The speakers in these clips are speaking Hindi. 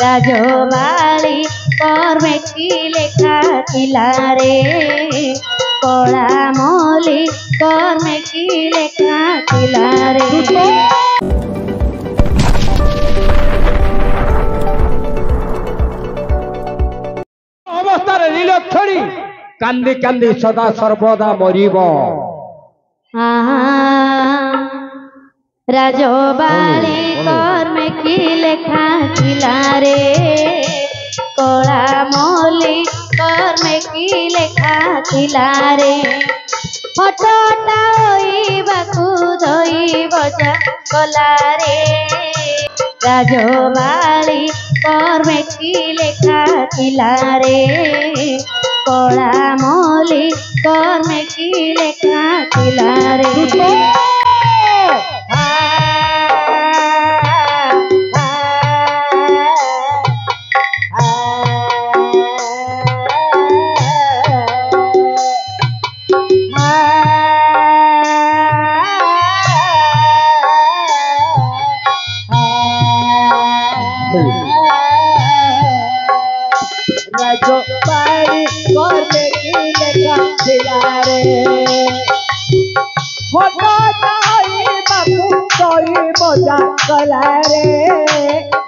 রাজবাড়ি কর্মে কি লেখা ছিলা রে কলা মলি কর্মে কি লেখা ছিলা রে। অবস্থার লীলক্ষণী কান্দি কান্দি সদা সর্বদা মরিব। রাজবাড়ি কর্মে কি লেখা ছিলা রে কলা মলি কর্মে কি লেখা ছিলা রে ফটোটা ওইবাকু ধইব কলা রে রাজবাড়ি কর্মে কি লেখা ছিলা রে কলা মলি কর্মে কি লেখা ছিলা রে। রাজবাড়ি কর্মে কি লেখা ছিলা রে ফটোটা ওইবাকু ধইব কলা রে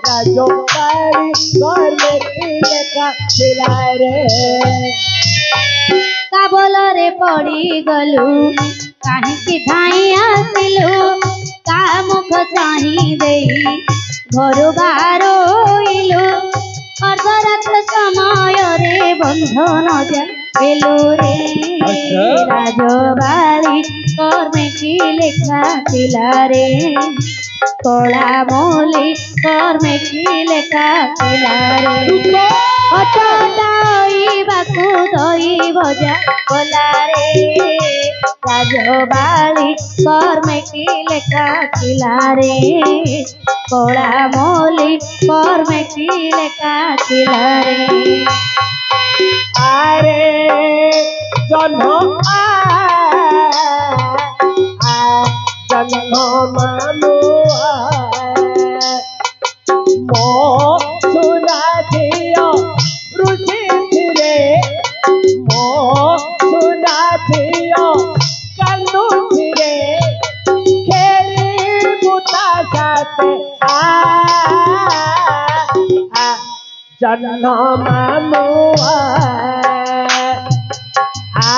রাজবাড়ি কর্মে কি লেখা ছিলা রে। কাবলরে পড়ি গলু কাহিଁକି ଧାଇଁ ଆସିଲୁ କା ମୁଖ ଚାହିଁ ଦେଇ ଘରୁ ବାହାରିଲୁ ଅର୍ଦ୍ଧରାତ୍ର ସମୟରେ ବନ୍ଧନ ଜାଲୁ ରେ ରାଜବାড়ି କର୍ମେ କି ଲେଖା ଥିଲା ରେ କଳା ମଲି କର୍ମେ କି ଲେଖା ଥିଲା ରେ ଫଟୋଟା ଓଇବାକୁ ଧଇବ କଲା ରେ রাজবাড়ি কর্মে কি লেখা ছিলা রে কলা মলি কর্মে কি লেখা ছিলা রে। আরে জন্ম জন্ম মানু মো সুনা ঝিও রুচি রে মো সুনা ঝিও কান্দু রে খেলি বুতা সাথে জন্ম মানু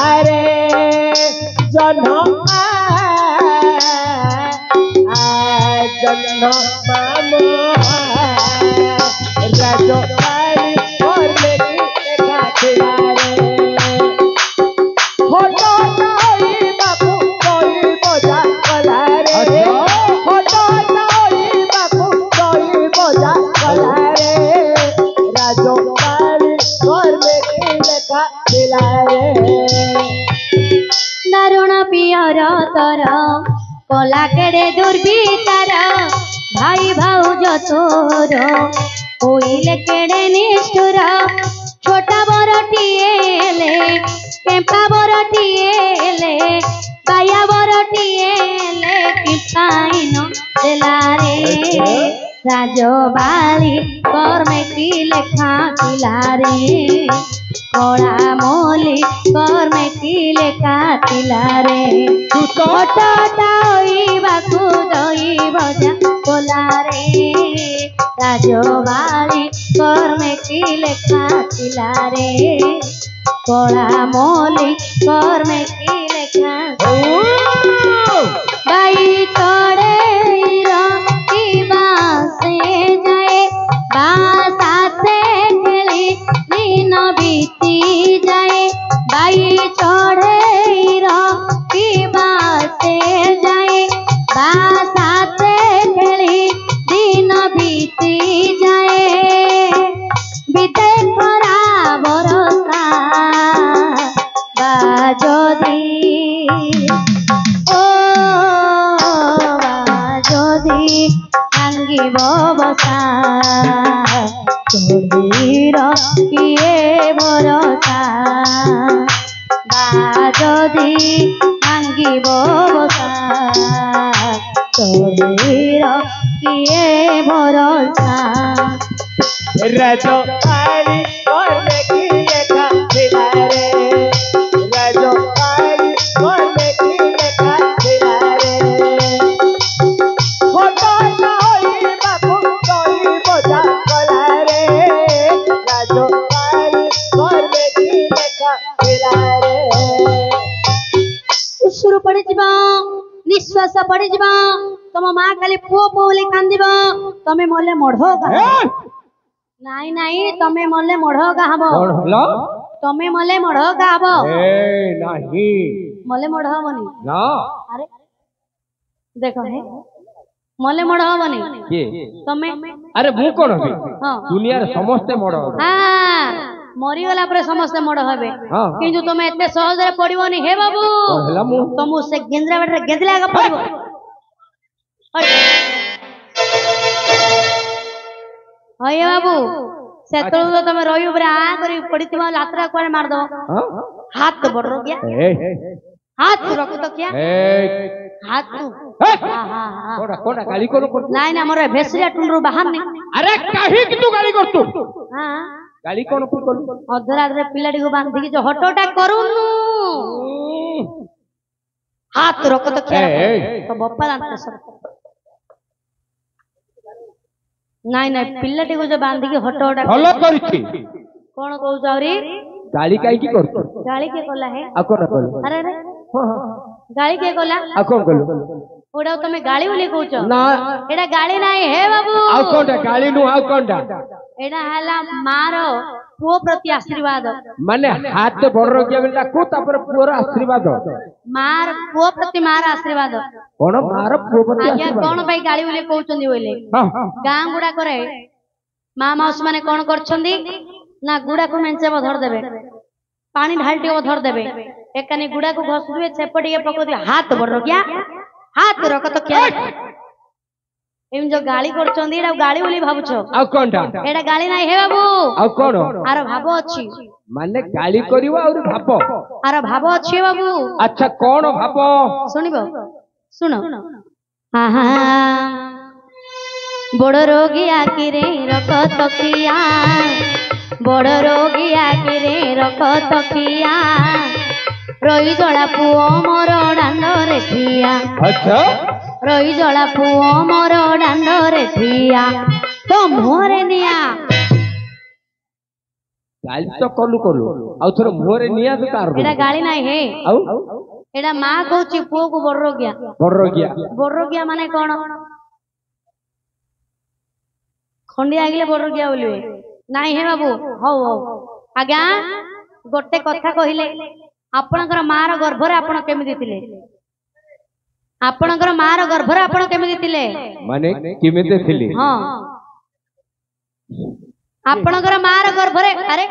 আরে জন্ম জন্ম মানু রাজবাড়ি কর্মে কি লেখা ছিলা রে ফটোটা ওইবাকু ধইব কলা রে ফটোটা ওইবাকু ধইব কলা রে রাজবাড়ি কর্মে কি লেখা ছিলা রে। দারুণ পিয়র তর কলা কেড়ে দুর্বিচার ভাই ভাউজ তোর হইলে কেড়ে নিষ্ঠুর ছোটা বড়টিয়ে এলে কেম্পা বড়টিয়ে এলে কায়া বড়টিয়ে এলে কিপাইন দেলা রে রাজবাড়ি কর্মে কি লেখা ছিলা রে কলা মলি কর্মে কি লেখা ছিলা রে ফটোটা ওইবাকু ধইব কলা রে রাজবাড়ি কর্মে কি লেখা ছিলা রে কলা মলি কর্মে কি লেখা বাই চড়ে কি বাসে যায় বাসাতে খেলি দিন বিতি যায় বাই চড়ে কি বাসে যায় বাসাতে খেলি দিন বিতি যায় বিতে খরা বরসা বাজদি ও বাজদি ভাঙ্গিব বসা তোর কিয়ে ভরসা বাজদি ভাঙ্গিব বসা তোর কিয়ে ভরসা। राजो आई घर में की लेखा खिला रे राजो आई घर में की लेखा खिला रे होता ना होई बाबू कोई बोझा कला रे राजो आई घर में की लेखा खिला रे उशुरु पड़ी जीवा निश्वास पड़ी जीवा तुम माँ खाली पुओ पुओ बोली कांदिब तमे मले मढ़ नाई नाई तमे मले मढ़ गाहब कौन हलो तमे मले मढ़ गाहब ए नहीं मले मढ़ हबनी ना अरे देखो हे मले मढ़ हबनी के तमे अरे मु कोन हबी हां दुनिया रे समस्त मड़ हां मरी गला पर समस्त मड़ हबे हां किंतु तमे एते सहज रे पड़िबोनी हे बाबू कौन हला मु तुम से गेंद्रा बेट रे गेंदला का पड़िबो हय बाबू सेतळु तो तमे रही ऊपर आ करी पड़िथिबा लात्रा कोरे मार दो हां हाथ बड़ गया ए हाथ रख तो क्या ए हाथ तू हां हां हां कोडा कोडा गाली करो नाही ना मोर भेसरिया टुंडरू बाहर नहीं अरे काहे कि तू गाली कर तू हां गाली कोन करू अधरात रे पिलाडी को बांधी की जो हटोटा करूनु हाथ रख तो क्या तो बप्पा दांत सब नाही नाही पिलाटी को जो बांधी की हटोटा भलो करछि कोन कहू जावरी गाली काहे कि कर तू गाली के कोला है आ कोन कर अरे अरे गाली के कोला आ कोन कर ओडा तमे गाली बोली कहूछ ना एडा गाली नाही हे बाबू आ कोनटा गाली नु आ कोनटा एडा हला मारो पुओ प्रति आशीर्वाद माने हाथ बड़ गया बेटा को तापर पुअर आशीर्वाद मार पुओ प्रति मार आशीर्वाद कोन मार पुओ प्रति आज्ञा आशीर्वाद कोन भाई गाली बोली कहउचंदी बोले हां गां गुडा करे मां माउस माने कोन करछंदी ना गुडा को मेंचे धर देबे पानी ढालटी धर देबे एकानी गुडा को घसुए छेपटी पकोदी हाथ बड़ गया हाथ रख तो क्या एम जो गाली करछंदी एडा गाली बोली भाबुछ आ कोनटा एडा गाली नाही हे बाबू आ कोन आर भाबो अछि माने गाली करिवा और भाप आर भाबो अछि बाबू अच्छा कोन भाप सुनिबो सुनो आहा बड़ रोगी आकिरे रखत किया बड़ रोगी आकिरे रखत किया रही जला पुओ मोर डांड रे थिया अच्छा रही जला पुओ मोर डांड रे थिया तो मोरे निया गाली तो कलु आ थोर मुहरे निया तो तार एडा गाली नाही हे आउ एडा मां कहूची पुओ को बड़ रोगिया माने कोन खंडिया आगले बड़ रोगिया बोलिबे नाही हे बाबू हौ हौ आज्ञा गोटे कथा कहिले आपणकर मार गर्भरे आपण केमिति थिले आपणकर मार गर्भरे आपण केमिति थिले माने केमिति थिली हां आपणकर मार गर्भरे अरे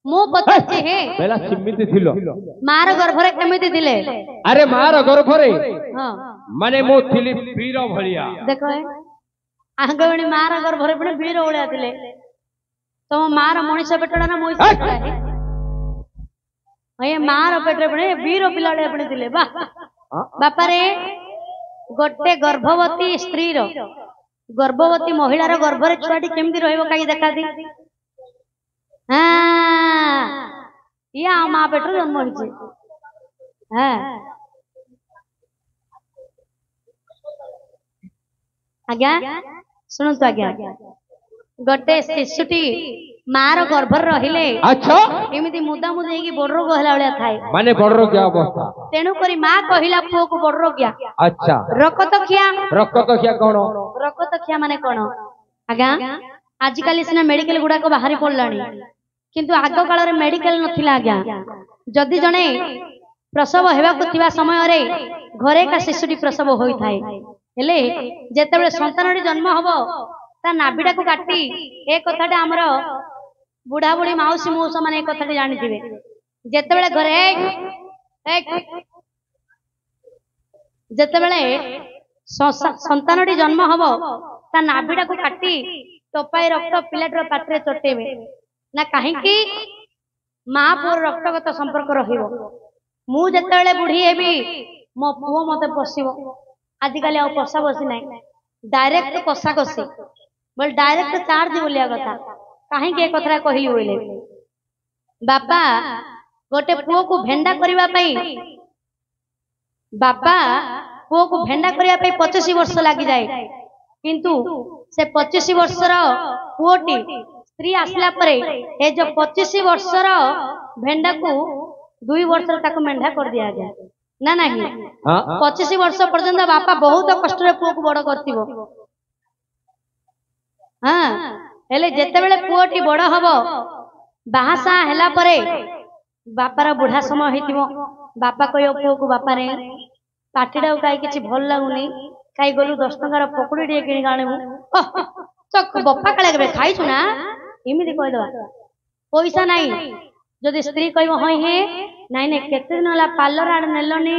मु पछे हे बेला सिमिति थिलो मार गर्भरे केमिति थिले अरे मार गर्भरे हां माने मो थिली वीर भलिया देखो आंगवणी मार गर्भरे पण वीर ओळ्या थिले तो मार मनुष्य पेटड़ा ना मोइस पेटड़ा है अये मार पेटरे पण वीर पिलाडे पण थिले बा बापा रे गोटे गर्भवती स्त्री रो गर्भवती महिला रो गर्भरे छुआटी केमति रहइबो काई देखा दी हां या मां पेटरो जन्म होइছে हां आज्ञा सुनो तो आज्ञा गोटे शिशुटी मार गर्भर रहिले अच्छा एमिति मुदा मुदा की बड़ रोग हला वाला थाए माने बड़ रोग अवस्था तेनु करी मां कहिला पुओ को बड़ रोग अच्छा रक्त खिया कोन रक्त खिया माने कोन आगा आज काली सिना मेडिकल गुडा को बाहरी पड़लानी किंतु आग काल रे मेडिकल नथिला आगा जदी जणे प्रसव हेबा को थिबा समय रे घरे का शिशुटी प्रसव होई थाए हेले जेतेबे संतानटी जन्म हबो ता नाभिडा को काटी ए कथाटा हमर बुढ़ा बुढ़ी माउसी मौसा माने ए कथाटी जानि दिबे जेतेबेले घरे जेतेबेले संतानटी जन्म हबो ता नाभिडा को काटी टोपाई रक्त पिलाटर पात्रे चटेबे ना काहे की मां पुर रक्तगत संपर्क रहिबो मु जेतेबेले बुढ़ी हेबी मो पुओ मते पसिबो आजिकाली पशा बसी ना डायरेक्ट कषा कषी बोल डायरेक्ट चार्ज बोलिया कथा कहीं के कथरा कहली बोले बापा गोटे पुओ को भेंडा करबा पई बापा पुओ को भेंडा करबा पई 25 वर्ष लागि जाए किंतु से 25 वर्षर पुओटी स्त्री आसला परे ए जो 25 वर्षर भेंडा को 2 वर्ष तक मेंढा कर दिया गया ना नहीं 25 वर्ष पर्यंत बापा बहुत कष्ट रे पुओ को बड़ करथिबो हाँ हेले जेते बेले पुओटी बड़ हबो बाहासा हैला परे बापार बुढ़ा समय होइतिबो बापा कहियो पुओ को बापा रे पाटीडा काई किछि भल लागुनी काई गलु 10 टंकार पकड़ी टे किनि गाणेबु चक बप्पा काले केबे खाइछु ना इमिति कहि दवा पैसा नाही जदि स्त्री कहबो हई हे नाइ ने केते दिन होला पार्लर आड नेलनी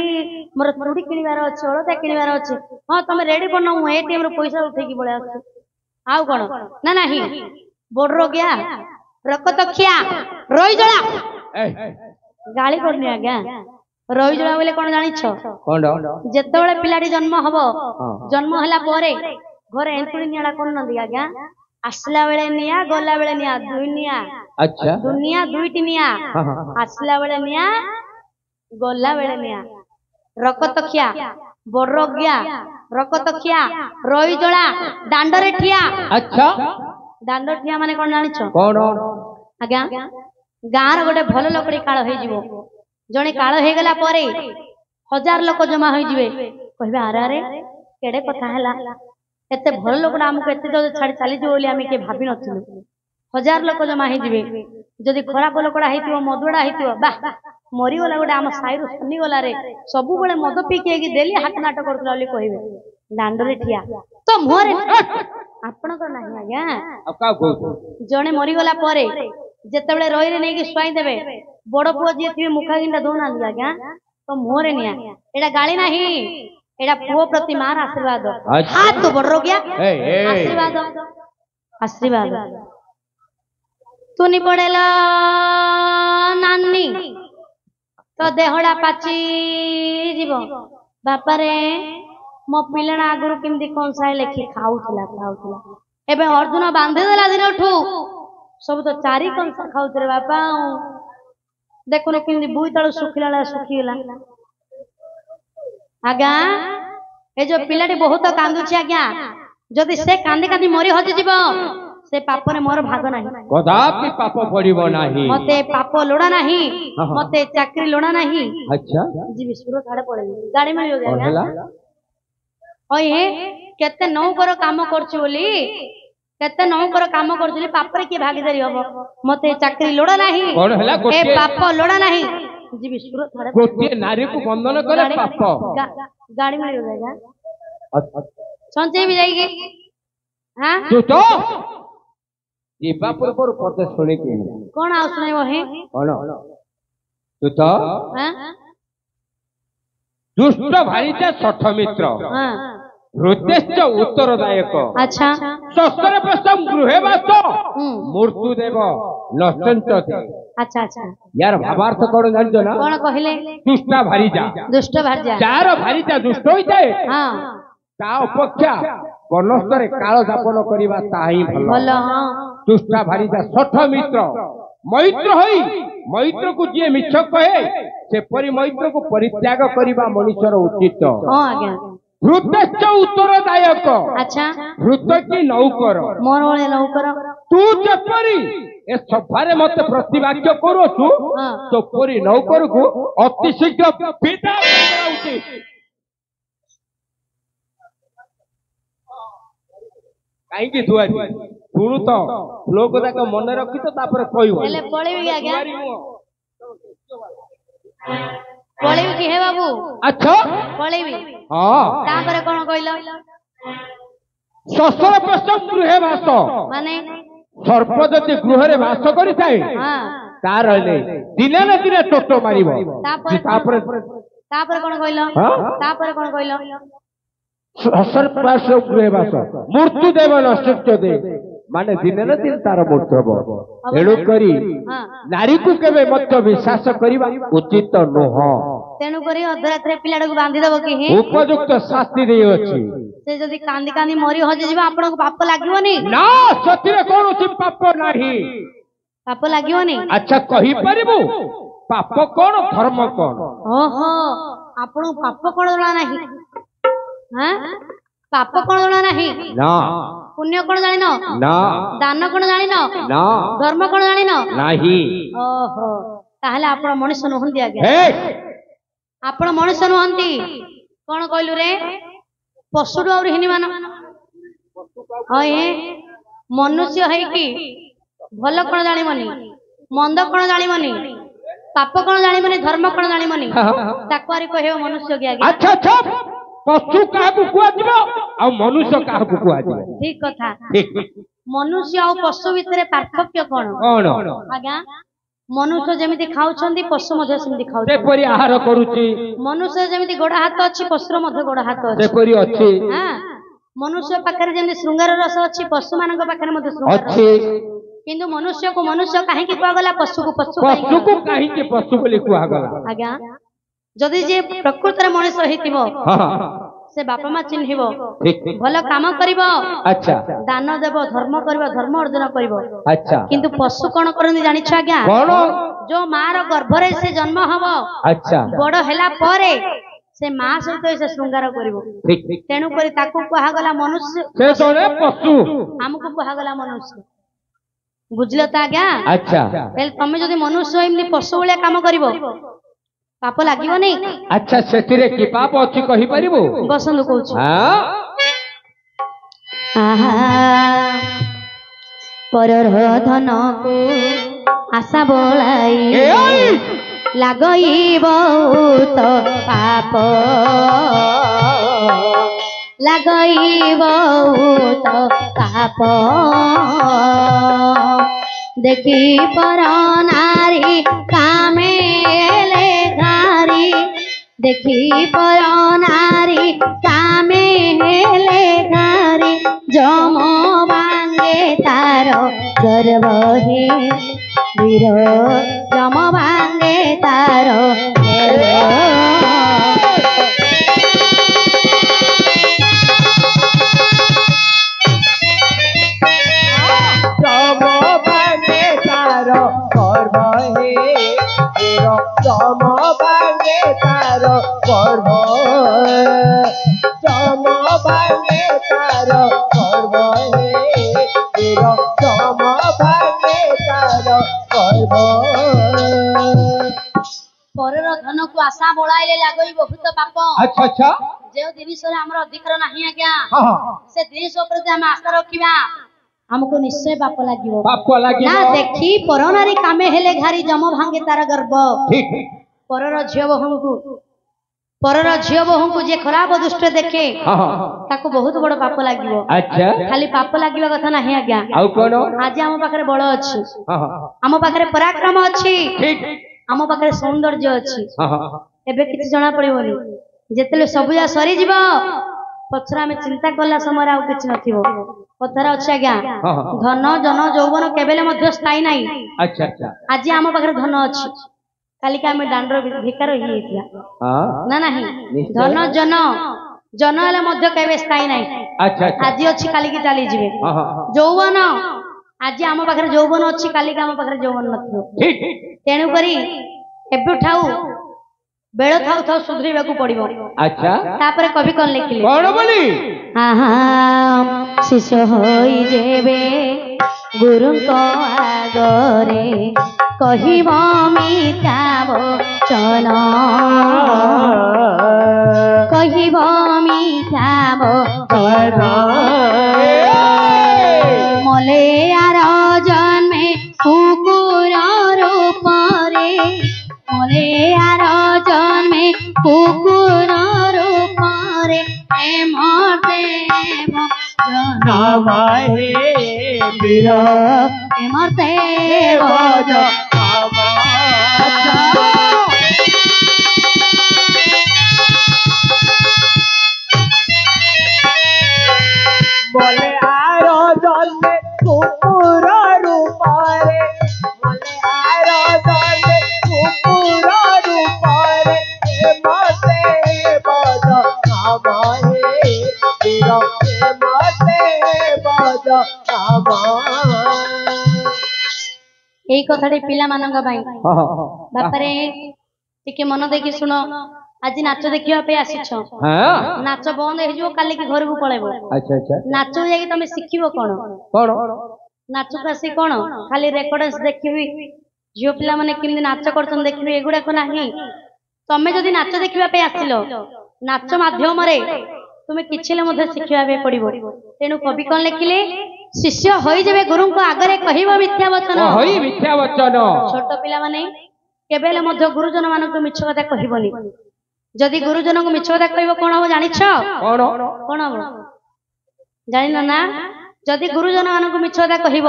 मोर चूड़ी किनिबार अछि हळदा किनिबार अछि हां तमे रेडी बनौ एटीएम रो पैसा उठे की बळे अछि आउ कोन ना नाही बोडरो गया रकतखिया रोई जळा गाली करनी आज्ञा रोई जळा बोले कोन जानि छ कोन जेते बेले पिलाडी जन्म हबो जन्म हला परे घरे एंतुडी नियाला कोन नदी आज्ञा आसला बेले निया गोला बेले निया दुई निया अच्छा दुनिया दुईटी निया आसला बेले निया गोला बेले निया रकतखिया बोडरोगिया रकतखिया रोई जळा दांडरे ठिया अच्छा दांडर ठिया माने कोन जानि छ कोन आज्ञा गाँर गोटे भल लोकड़ी काल हो जड़े काल हो गला परे 1000 लोक जमा हो कहे आरे आरे केड़े कथा है एते भल लोकड़ा आमको एते जो छाड़ी चली बोली आम के भाभी नु 1000 लोक जमा हो जदि खराब लोकड़ा हो मदुड़ा हो बा मरीगला गोटे आम साई शनि गला रे सब बड़े मद पीके डेली हाथ नाट करुला कहे दांडरे ठिया तो मुहरे आपण ना आज्ञा जड़े मरीगला परे जेते बेले रही नहीं कि स्वाई देबे बड़ पुओ जी थी मुखा गिंडा दोना आज्ञा तो मुहरे निया एडा गाली नहीं एडा पुओ प्रति मार आशीर्वाद हाथ तो बड़ गया आशीर्वाद आशीर्वाद तू नि पड़ेला नानी तो देहड़ा पाची जीव बापा रे मो पिलना आगुरु किमदी कोन साई लेखि खाउथला एबे अर्जुन बांधे देला दिन उठू सब तो चारी कंसा खाऊते बापा देखो कि बुई तल सुखिला सुखीगला आज्ञा ए जो पिलाटी बहुत कांदुछि आज्ञा जदि से कांदी कांदी मरी हजि जीव से पाप रे मोर भाग नाही कदापि पाप पड़िबो नाही मते पाप लोड़ा नाही मते चाकरी लोड़ा नाही अच्छा जी विश्वर थाड़े पड़े गाड़ी मिलियो आज्ञा ओए केते नौ कर काम करछि बोली केते नौकर काम करजुली पापरे की भागीदारी हबो मते चाकरी लोड़ा नाही कोन हला ए पाप लोड़ा नाही जी विश्वर थारे गोटे नारी को बंधन करे पाप गाड़ी में हो जाएगा संजय भी जाएगी हां तो ये बापर पर पते सुने के कौन आ सुने वो है कौन तो हां दुष्ट भारीचा सठ मित्र हां हृदयश्च उत्तरदायक अच्छा शस्त्र प्रसंग गृहे वास मृत्यु देव नष्टंचते अच्छा अच्छा यार भावार्थ कौन जानजो ना कौन कहले दुष्टा भारीजा जार भारीजा दुष्ट होई जाए हां ता अपेक्षा बनस्तरे काल जापन करिबा ताही भलो भलो हां दुष्टा भारीजा सठ मित्र मैत्र होई मैत्र को जे मिछ कहे से परि मैत्र को परित्याग करिबा मनुष्यर उचित हां आज्ञा हृदयश्च उत्तरदायक अच्छा हृदय की नौकर मोर वाले नौकर तू जेपरी ए सभारे मते प्रतिवाक्य करूछु तो परी नौकर को अति शीघ्र विदा करा उचित काई की दुआरी सुनु तो लोक तक मन रखी तो तापर कहइबो हेले पळेबी आज्ञा पळेबी की हे बाबू अच्छा पळेबी हां तापर कोन कहलो शस्त्र प्रसंग गृहे वास माने सर्प जति गृहरे वास करि थाए हां तार ले दिने न दिने टोटो मारिबो तापर कोन कहलो तापर कोन कहलो सर्प गृहे वास मृत्यु देव नष्ट दे माने दिने न दिन तार मृत्यु हबो एणु करी नारी को केबे मत विश्वास करिबा उचित नुह तेणु करी अर्धरात्रि पिलाटा को बांधी दब कि उपयुक्त शास्ति दे अछि से जदी कांदी कांदी मरी हजि जिबा आपन को पाप लागिवनी ना सतिरे कोन सी पाप नाही पाप लागिवनी अच्छा कहि परिबु पाप कोन धर्म कोन ओहो आपन पाप कोन जणा नाही हां पाप कोन जणा नाही ना पुण्य कोन जानिनो ना दान कोन जानिनो ना धर्म कोन जानिनो नाही ओहो ताहले आपण मनुष्य नहंती आगे हे आपण मनुष्य नहंती कोन कहलु रे पशुडु और हिनी मान होय मनुष्य है कि भल कोन जानिबनी मंद कोन जानिबनी पाप कोन जानिबनी धर्म कोन जानिबनी ताकवारी कहे मनुष्य के आगे अच्छा अच्छा पशु काहकु कुआ दिबो आ मनुष्य काहकु कुआ दिबो ठीक कथा ठीक मनुष्य और पशु भितर पार्थक्य कोन कोन आज्ञा मनुष्य जेमिति खाउछंदी पशु मध्ये सेमिति खाउछ सेपरि आहार करूची मनुष्य जेमिति गोड़ हाथ अछि पशुर मध्ये गोड़ हाथ अछि सेपरि अछि हां मनुष्य पाखरे जेमिति श्रृंगार रस अछि पशु मानक पाखरे मध्ये श्रृंगार अछि किंतु मनुष्य को मनुष्य काहे कि कुआ गला पशु को पशु को काहे कि पशु बोली कुआ गला आज्ञा जदि जे प्रकृतिर मनुष्य हितिबो हां से बापा मा चिन्हिबो ठीक भल काम करिबो अच्छा दान देबो धर्म करिबो धर्म अर्जन करिबो अच्छा किंतु पशु कोन करनी जानि छ आज्ञा कोन जो मार गर्भरे से जन्म हबो अच्छा बड़ हैला परे से मां सहित से श्रृंगार करिवो ठीक ठीक तेणु करी ताकू कहा गला मनुष्य से सोने पशु हमको कहा गला मनुष्य बुझलो ता आज्ञा अच्छा बेल तमे जदी मनुष्य एमनी पशु वाला काम करिवो पाप लागिवो नै अच्छा सेतिरे की पाप अछि कहि परिबो बसंत कहूछ हां आहा परर धन को आशा बोलाई लागई बहुत पाप लागई बहुत पाप देखी पर नारी कामेले घारी देखी पर नारी कामेले घारी जम बांगे तार गर्भ हे वीर जम बांगे तार परर धन को आशा बोलाइले लागई बहुत पाप अच्छा अच्छा जे जिनिस रे हमर अधिकार नाही आज्ञा हां से जिनिस ऊपर हम आशा रखिबा हमको निश्चय पाप लागिवो पाप लागिवो ना देखी पर नारी कामे हेले घारी जम भांगे तार गर्भ ठीक परर झियो बहु को जे खराब दुष्ट देखे हां ताको बहुत बड़ पाप लागिवो अच्छा खाली पाप लागिवा कथा नाही आज्ञा आउ कोन आज हम पाखरे बळ अछि हां हम पाखरे पराक्रम अछि ठीक हम पाखरे सौंदर्य अछि हां एबे किछि जणा पड़िबोनी जेतले सबुजा सरी जीव पछरा में चिंता कला समय आउ किछि नथिबो कथार अछि आज्ञा धन जन यौवन केबेले मध्य स्थायी नाही अच्छा अच्छा आज हम पाखरे धन अछि कालिका में दांडर भिकार होई हेतिया हां ना नाही धन जन जन हले मध्य केबे स्थायी नाही अच्छा अच्छा आज अछि कालिकी चाली जिवे हां यौवन आज हम पाखरे यौवन अछि कालिका हम पाखरे यौवन नथिबो ठीक तेणु करी एबे ठाऊ बेळ थाउ थाउ सुधरीबा को पड़िबो अच्छा तापरे कवि कोन लिखिले कोन बोली आहा शिष्य होई जेबे गुरु को आगरे कहिबो मिथा वचन कहिबो मिथा वचन मले आर जन्मे कुकुर रूप रे मले आर जन्मे कुकुर रूप रे मरते नाम हे वीर मरते भज बोले आरो जन्मे कुकुर रूप रे बोले आरो जन्मे कुकुर रूप रे ଏଇ କଥାଟି ପିଲାମାନଙ୍କ ପାଇଁ। ବାପାରେ ଟିକେ ମନ ଦେଇକି ଶୁଣ, ଆଜି ନାଚ ଦେଖିବା ପାଇଁ ଆସିଛ, ନାଚ ବନ୍ଦ ହେଇଯିବ କାଲିକି ଘରକୁ ପଳେଇବ। ନାଚ ଯାଇକି ତମେ ଶିଖିବ କଣ? ନାଚକୁ ଆସି କଣ ଖାଲି ରେକର୍ଡ ଦେଖିବି, ଝିଅ ପିଲାମାନେ କେମିତି ନାଚ କରୁଛନ୍ତି ଦେଖିବି, ଏଗୁଡାକ ନାହିଁ। ତମେ ଯଦି ନାଚ ଦେଖିବା ପାଇଁ ଆସିଲ, ନାଚ ମାଧ୍ୟମରେ ତୁମେ କିଛି ହେଲେ ମଧ୍ୟ ଶିଖିବା ପାଇଁ ପଡିବ। ତେଣୁ କବି କଣ ଲେଖିଲେ, ଶିଷ୍ୟ ହୋଇଯିବେ ଗୁରୁଙ୍କ ଆଗରେ କହିବ ମିଥ୍ୟା ବଚନ। ଛୋଟ ପିଲାମାନେ କେବେ ହେଲେ ମଧ୍ୟ ଗୁରୁଜନ ମାନଙ୍କୁ ମିଛ କଥା କହିବନି। ଯଦି ଗୁରୁଜନଙ୍କୁ ମିଛ କଥା କହିବ କଣ ହବ ଜାଣିଛ? କଣ ହବ ଜାଣିନ ନା? ଯଦି ଗୁରୁଜନ ମାନଙ୍କୁ ମିଛ କଥା କହିବ,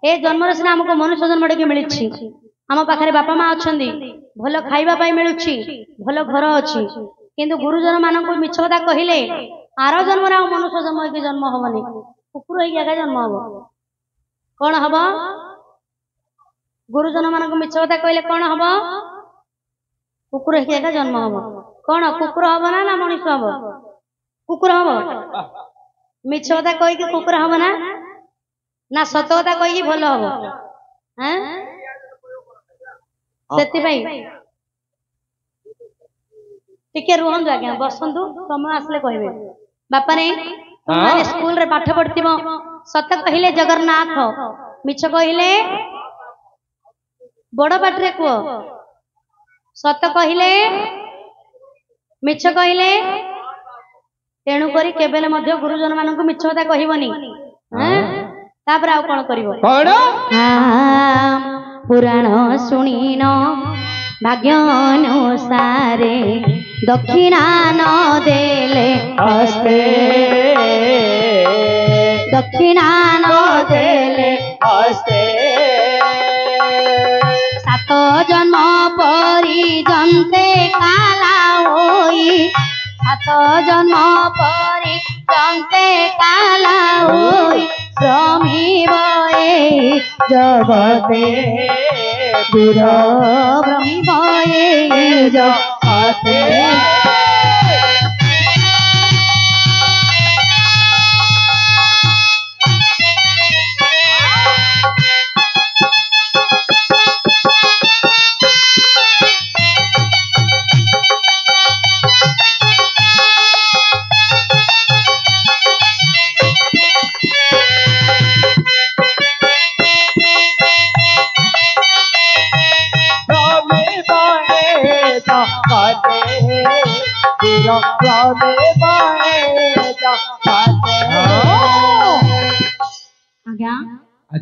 ଏ ଜନ୍ମରେ ସିନା ଆମକୁ ମନୁଷ୍ୟ ଜନ୍ମ ଟିକେ ମିଳିଛି, ଆମ ପାଖରେ ବାପା ମା ଅଛନ୍ତି, ଭଲ ଖାଇବା ପାଇଁ ମିଳୁଛି, ଭଲ ଘର ଅଛି, କିନ୍ତୁ ଗୁରୁଜନ ମାନଙ୍କୁ ମିଛ କଥା କହିଲେ ଆର ଜନ୍ମରେ ଆଉ ମନୁଷ୍ୟ ଜନ୍ମ ହେଇକି ଜନ୍ମ ହବନି, କୁକୁର ହେଇକି ଆଗା ଜନ୍ମ ହବ। କଣ ହବ? ଗୁରୁଜନ ମାନଙ୍କୁ ମିଛ କଥା କହିଲେ କଣ ହବ? କୁକୁର ହେଇକି ଆଗା ଜନ୍ମ ହବ। କଣ କୁକୁର ହବ ନା ମଣିଷ ହବ? କୁକୁର ହବ। ମିଛ କଥା କହିକି କୁକୁର ହବ ନା ସତ କଥା କହିକି ଭଲ ହବ? ସେଥିପାଇଁ ଟିକେ ରୁହନ୍ତୁ ଆଜ୍ଞା, ବସନ୍ତୁ, ସମୟ ଆସିଲେ କହିବେ। ବାପାରେ ତୁମେ ସ୍କୁଲରେ ପାଠ ପଢିଥିବ, ସତ କହିଲେ ଜଗନ୍ନାଥ, ମିଛ କହିଲେ ବଡ ପାଟିରେ କୁହ, ସତ କହିଲେ ମିଛ କହିଲେ। ତେଣୁ କରି କେବେ ମଧ୍ୟ ଗୁରୁଜନ ମାନଙ୍କୁ ମିଛ କଥା କହିବନି। ତାପରେ ଆଉ କଣ କରିବ? ପୁରାଣ ଶୁଣିନ ଭାଗ୍ୟ ଅନୁସାରେ, ଦକ୍ଷିଣା ନ ଦେଲେ ହସ୍ତେ, ଦକ୍ଷିଣା ନ ଦେଲେ ହସ୍ତେ, ସାତ ଜନ୍ମ ପର୍ଯ୍ୟନ୍ତେ କାଲା ହୋଇ, ସାତ ଜନ୍ମ ପର୍ଯ୍ୟନ୍ତେ କାଲା ହୋଇ ଭ୍ରମିବ এই জগতে, দূর ভ্রমিব এই জগতে।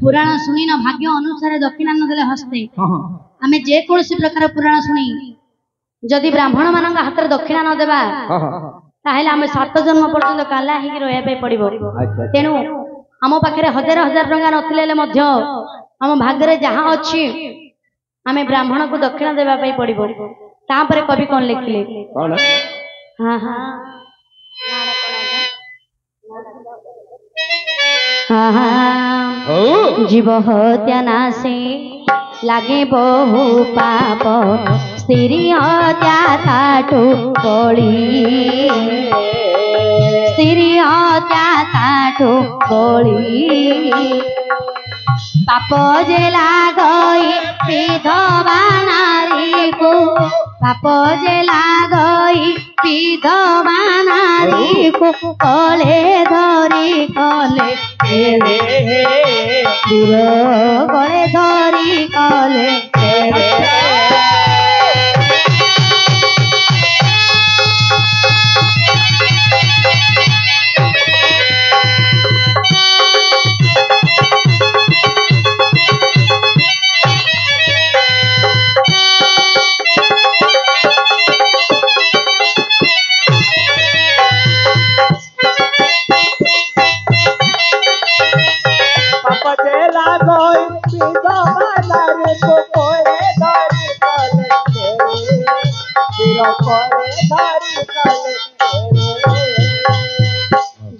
पुराण शुणी न भाग्य अनुसार दक्षिणा न देले हस्ते। आमे जे कोनसी प्रकार पुराण शुणी जदि ब्राह्मण मानक हाथ रे दक्षिणा न देबा ताहेले आमे 7 जन्म पर्यंत काला हिकी रहया पे पड़िबो। तेनु आम पाखरे हजार हजार टंका नथिले मध्य आम भाग्य रे जहां अछि आमे ब्राह्मण को दक्षिणा देबा पे पड़िबो। तापरे कवि कोन लिखले कोन? हां हां जीव हत्या नासे लागे बहु पाप, स्त्री हत्या ताठू बड़ी, स्त्री हत्या ताठू बड़ी, पाप जे लागई विधवा नारी को, पाप जे लागई विधवा नारी को, कले धरी कले दूर गले धरी कले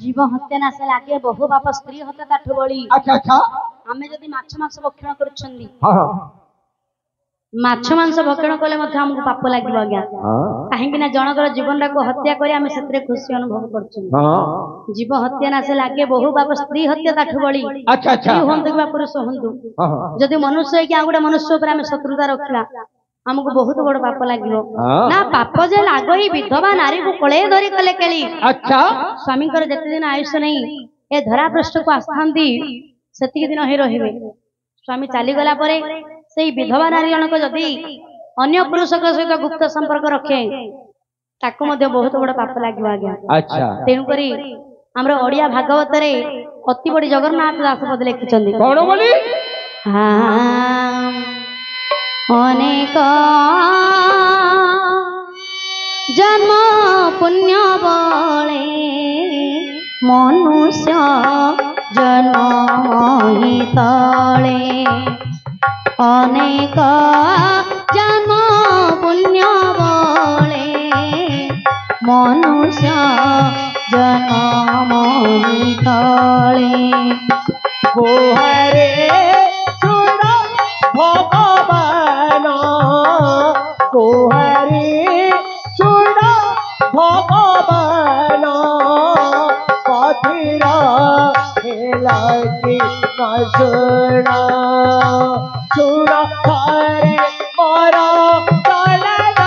जीव हत्या नाशे लागे बहु बाप, स्त्री हत्या ताठू बड़ी। अच्छा अच्छा आमे जदि माछ मांस भक्षण करूछंदी ମାଛ ମାଂସ ଭକ୍ଷଣ କଲେ ମଧ୍ୟ ଆମକୁ ପାପ ଲାଗିବ ଆଜ୍ଞା। କାହିଁକି ନା ଜଣଙ୍କର ଜୀବନଟାକୁ ହତ୍ୟା କରି ଆମେ ସେଥିରେ ଖୁସି ଅନୁଭବ କରୁଛୁ। ଜୀବ ହତ୍ୟା ନା ସେ ଲାଗେ ବହୁ ପାପ, ସ୍ତ୍ରୀ ହତ୍ୟା ତାଠୁ ବଳି। ସ୍ତ୍ରୀ ହୁଅନ୍ତୁ କିମ୍ବା ପୁରୁଷ ହୁଅନ୍ତୁ, ଯଦି ମନୁଷ୍ୟ ହେଇକି ଆଉ ଗୋଟେ ମନୁଷ୍ୟ ଉପରେ ଆମେ ଶତ୍ରୁତା ରଖିବା ଆମକୁ ବହୁତ ବଡ ପାପ ଲାଗିବ। ନା ପାପ ଯେ ଲାଗଇ ବିଧବା ନାରୀକୁ କୋଳେ ଧରି କଲେ କେଳି। ସ୍ୱାମୀଙ୍କର ଯେତେ ଦିନ ଆୟୁଷ ନେଇ ଏ ଧରା ପୃଷ୍ଠକୁ ଆସିଥାନ୍ତି ସେତିକି ଦିନ ହିଁ ରହିବେ। ସ୍ୱାମୀ ଚାଲିଗଲା ପରେ ସେଇ ବିଧବା ନାରୀ ଜଣକ ଯଦି ଅନ୍ୟ ପୁରୁଷଙ୍କ ସହିତ ଗୁପ୍ତ ସମ୍ପର୍କ ରଖେ ତାକୁ ମଧ୍ୟ ବହୁତ ବଡ ପାପ ଲାଗିବ ଆଜ୍ଞା। ତେଣୁକରି ଆମର ଓଡିଆ ଭାଗବତରେ ଅତି ବଡି ଜଗନ୍ନାଥ ଦାସ ପଦ ଲେଖିଛନ୍ତି ଅନେକ ଜନ୍ମ ପୁଣ୍ୟ ବଳେ ମନୁଷ୍ୟ ଜନ୍ମ ହି ତଳେ ଅନେକ ଜନ୍ମ ପୁଣ୍ୟ ବଳେ ମନୁଷ୍ୟ ଜନ୍ମ ହି ତଳେ କୁହାରେ ଶୁଣ ଭଗବାନ କୁହାରେ ଶୁଣ ଭଗବାନ ପଥିର ହେଲା କି ନ ଶୁଣ ଶୁଣ ଥରେ ମୋର ଚଳନ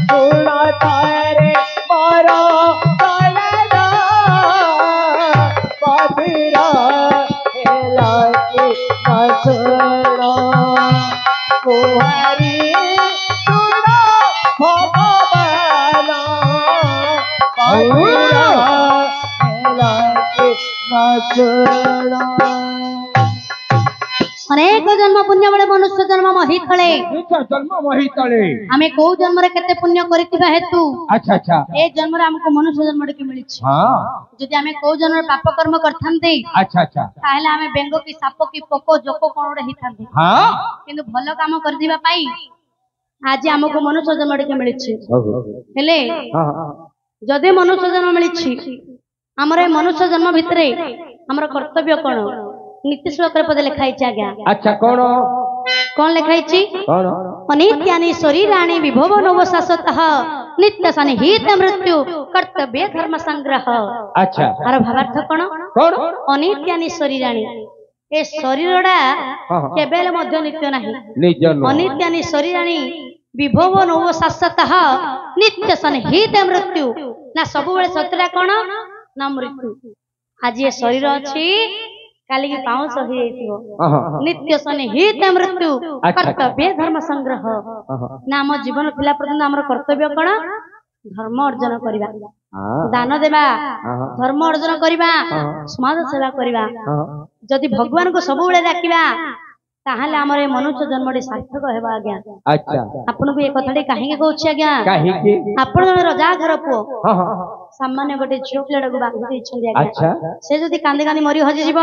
ଶୁଣ ଥରେ ମୋର ଚଳନ ପଥିର ହେଲା କି ନ ଶୁଣ କୁହାରୀ ଶୁଣ ଭଗବାନ ପଥିର ହେଲା କି ନ ଶୁଣ। ଅନେକ ଜନ୍ମ ପୁଣ୍ୟ ବଳେ ମନୁଷ୍ୟ ଜନ୍ମ ମହି ତଳେ ଆମେ କୋଉ ଜନ୍ମରେ କେତେ ପୁଣ୍ୟ କରିଥିବା ହେତୁ ଏ ଜନ୍ମରେ ଆମକୁ ମନୁଷ୍ୟ ଜନ୍ମ ଟିକେ ମିଳିଛି। ଯଦି ଆମେ କୋଉ ଜନ୍ମରେ ପାପ କର୍ମ କରିଥାନ୍ତେ ତାହେଲେ ଆମେ ବେଙ୍ଗ କି ସାପ କି ପୋକ ଜୋକ କଣ ଗୋଟେ ହେଇଥାନ୍ତେ। କିନ୍ତୁ ଭଲ କାମ କରିଯିବା ପାଇଁ ଆଜି ଆମକୁ ମନୁଷ୍ୟ ଜନ୍ମ ଟିକେ ମିଳିଛି। ହେଲେ ଯଦି ମନୁଷ୍ୟ ଜନ୍ମ ମିଳିଛି ଆମର ଏ ମନୁଷ୍ୟ ଜନ୍ମ ଭିତରେ ଆମର କର୍ତ୍ତବ୍ୟ କଣ? ନୀତି ଶ୍ଲୋକରେ ପଦେ ଲେଖା ହେଇଛି ଆଜ୍ଞା। କଣ ଲେଖା ହେଇଛି? ଅନିତ୍ୟାନି ଶରୀରାଣि ବିଭବ ନବଶାସତଃ ନିତ୍ୟ ସନିହିତ ମୃତ୍ୟୁ କର୍ତ୍ତବ୍ୟ ଧର୍ମ ସଂଗ୍ରହ। ଆର ଭାବାର୍ଥ କଣ? ଅନିତ୍ୟାନି ଶରୀରାଣି ଏ ଶରୀରଟା କେବେଲେ ମଧ୍ୟ ନିତ୍ୟ ନାହିଁ। ଅନିତ୍ୟାନି ଶରୀରାଣି ବିଭବ ନବଶାସତଃ ନିତ୍ୟ ସନିହିତ ମୃତ୍ୟୁ ନା ସବୁବେଳେ ସତ୍ୟଟା କଣ ନା ମୃତ୍ୟୁ। ଆଜି ଏ ଶରୀର ଅଛି କାଲିକି ପାଉଁଶ ହେଇଯାଇଥିବ। ନିତ୍ୟ ସନିହିତ ମୃତ୍ୟୁ କର୍ତ୍ତବ୍ୟ ଧର୍ମ ସଂଗ୍ରହ ନା ଆମ ଜୀବନ ଥିଲା ପର୍ଯ୍ୟନ୍ତ ଆମର କର୍ତ୍ତବ୍ୟ କଣ? ଧର୍ମ ଅର୍ଜନ କରିବା, ଦାନ ଦେବା, ଧର୍ମ ଅର୍ଜନ କରିବା, ସମାଜ ସେବା କରିବା। ଯଦି ଭଗବାନଙ୍କୁ ସବୁବେଳେ ଡାକିବା ତାହେଲେ ଆମର ଏ ମନୁଷ୍ୟ ଜନ୍ମଟି ସାର୍ଥକ ହେବ ଆଜ୍ଞା। ଆପଣଙ୍କୁ ଏ କଥାଟି କାହିଁକି କହୁଛି ଆଜ୍ଞା? ଆପଣ ଜଣେ ରଜା ଘର ପୁଅ ସାମାନ୍ୟ ଗୋଟେ ଝିଅ ପିଲାଟାକୁ ବାନ୍ଧି ଦେଇଛନ୍ତି ଆଜ୍ଞା। ସେ ଯଦି କାନ୍ଦି କାନ୍ଦି ମରି ହଜିଯିବ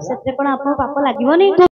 ସେଥିରେ କଣ ଆପଣଙ୍କୁ ପାପ ଲାଗିବନି?